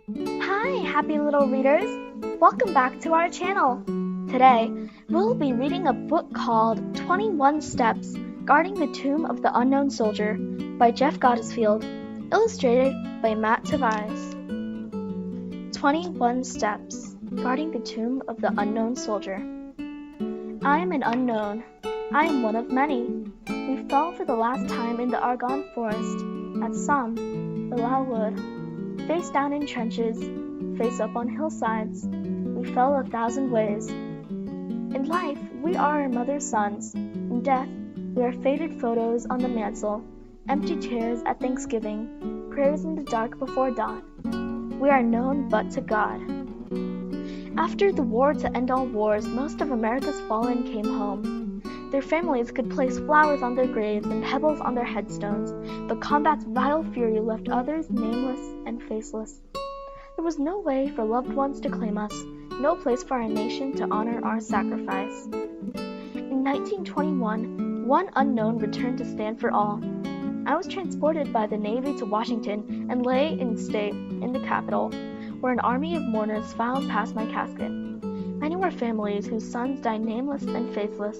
Hi, happy little readers! Welcome back to our channel. Today, we'll be reading a book called 21 Steps Guarding the Tomb of the Unknown Soldier by Jeff Gottesfeld, illustrated by Matt Tavares. 21 Steps Guarding the Tomb of the Unknown Soldier. I am an unknown. I am one of many. We fell for the last time in the Argonne forest, at Somme, Aloud. Face down in trenches, face up on hillsides, we fell 1,000 ways. In life, we are our mother's sons. In death, we are faded photos on the mantle, empty chairs at Thanksgiving, prayers in the dark before dawn. We are known but to God. After the war to end all wars, most of America's fallen came home. Their families could place flowers on their graves and pebbles on their headstones, but combat's vital fury left others nameless and faceless. There was no way for loved ones to claim us, no place for our nation to honor our sacrifice. In 1921, one unknown returned to stand for all. I was transported by the Navy to Washington and lay in state in the Capitol, where an army of mourners filed past my casket. Many were families whose sons died nameless and faceless.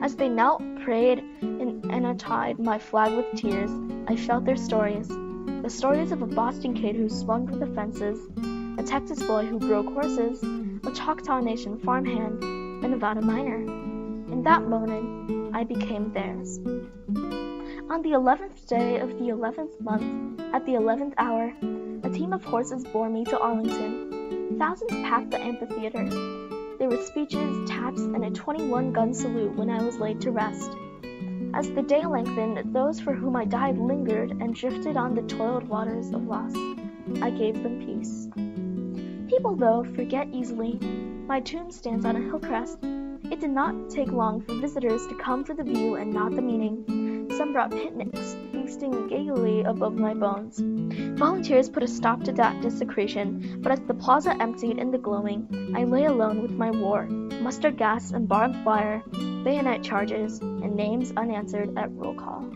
As they knelt, prayed, and untied my flag with tears, I felt their stories. The stories of a Boston kid who swung for the fences, a Texas boy who broke horses, a Choctaw Nation farmhand, a Nevada miner. In that moment, I became theirs. On the 11th day of the 11th month, at the 11th hour, a team of horses bore me to Arlington. Thousands packed the amphitheater. There were speeches, taps, and a 21-gun salute when I was laid to rest. As the day lengthened, those for whom I died lingered and drifted on the toiled waters of loss. I gave them peace. People, though, forget easily. My tomb stands on a hill crest. It did not take long for visitors to come for the view and not the meaning. Some brought picnics, feasting gaily above my bones. Volunteers put a stop to that desecration, but as the plaza emptied in the glowing, I lay alone with my war, mustard gas and barbed wire, bayonet charges, and names unanswered at roll call.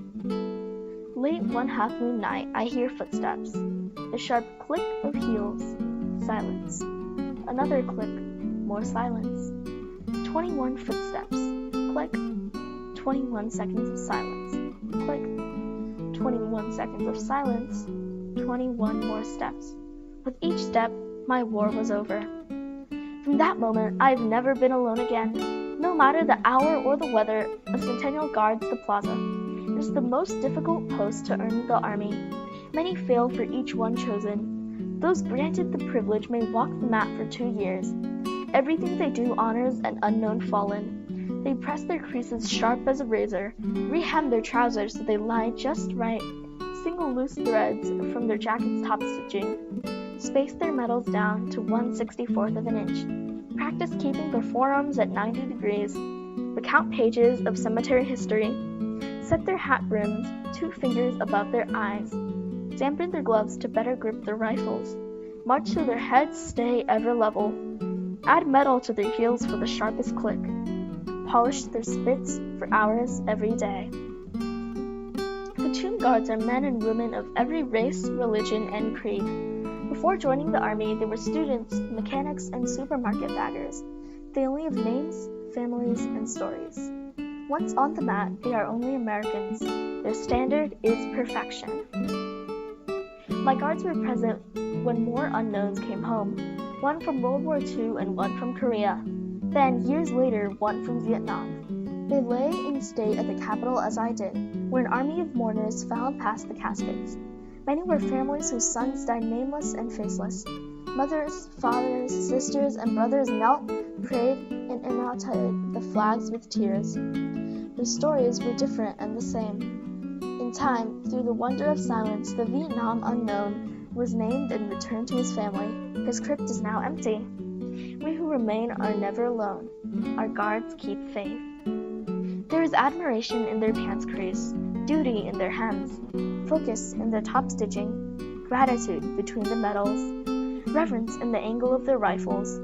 Late one half-moon night, I hear footsteps. The sharp click of heels. Silence. Another click. More silence. 21 footsteps. Click. 21 seconds of silence. Click. 21 seconds of silence. 21 more steps. With each step, my war was over. From that moment, I've never been alone again. No matter the hour or the weather, a centennial guards the plaza. It is the most difficult post to earn in the army. Many fail for each one chosen. Those granted the privilege may walk the mat for 2 years. Everything they do honors an unknown fallen. They press their creases sharp as a razor, rehem their trousers so they lie just right, single loose threads from their jacket's top stitching, space their medals down to 1/64th of an inch, practice keeping their forearms at 90 degrees, recount pages of cemetery history, set their hat brims 2 fingers above their eyes, dampen their gloves to better grip their rifles, march till their heads stay ever level, add metal to their heels for the sharpest click, polish their spits for hours every day. The tomb guards are men and women of every race, religion, and creed. Before joining the army, they were students, mechanics, and supermarket baggers. They only have names, families, and stories. Once on the mat, they are only Americans. Their standard is perfection. My guards were present when more unknowns came home, one from World War II and one from Korea. Then, years later, one from Vietnam. They lay in state at the Capitol as I did, where an army of mourners filed past the caskets. Many were families whose sons died nameless and faceless. Mothers, fathers, sisters, and brothers knelt, prayed, and annotated the flags with tears. Their stories were different and the same. In time, through the wonder of silence, the Vietnam unknown was named and returned to his family. His crypt is now empty. We who remain are never alone. Our guards keep faith. There is admiration in their pants crease, duty in their hems, focus in their top stitching, gratitude between the medals, reverence in the angle of their rifles,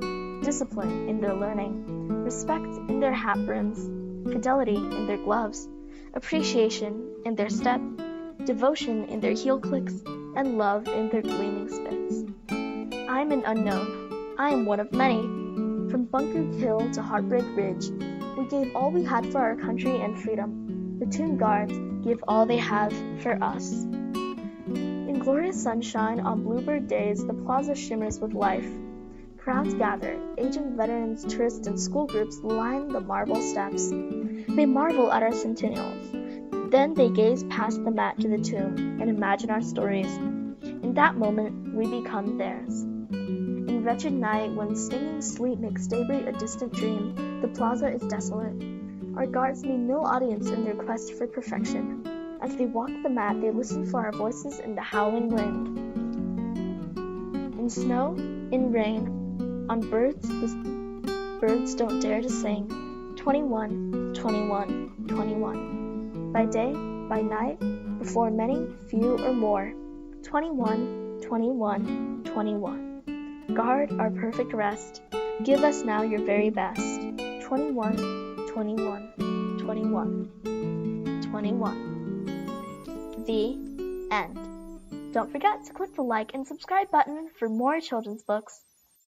discipline in their learning, respect in their hat brims, fidelity in their gloves, appreciation in their step, devotion in their heel clicks, and love in their gleaming spits. I'm an unknown. I am one of many. From Bunker Hill to Heartbreak Ridge, we gave all we had for our country and freedom. The Tomb Guards give all they have for us. In glorious sunshine on bluebird days, the plaza shimmers with life. Crowds gather, aging veterans, tourists, and school groups line the marble steps. They marvel at our centennials. Then they gaze past the mat to the tomb and imagine our stories. In that moment, we become theirs. In wretched night, when stinging sleep makes daybreak a distant dream, the plaza is desolate. Our guards need no audience in their quest for perfection. As they walk the mat, they listen for our voices in the howling wind. In snow, in rain, on birds whose birds don't dare to sing. 21, 21, 21. By day, by night, before many, few, or more. 21, 21, 21. Guard our perfect rest. Give us now your very best. 21, 21, 21, 21. The end. Don't forget to click the like and subscribe button for more children's books.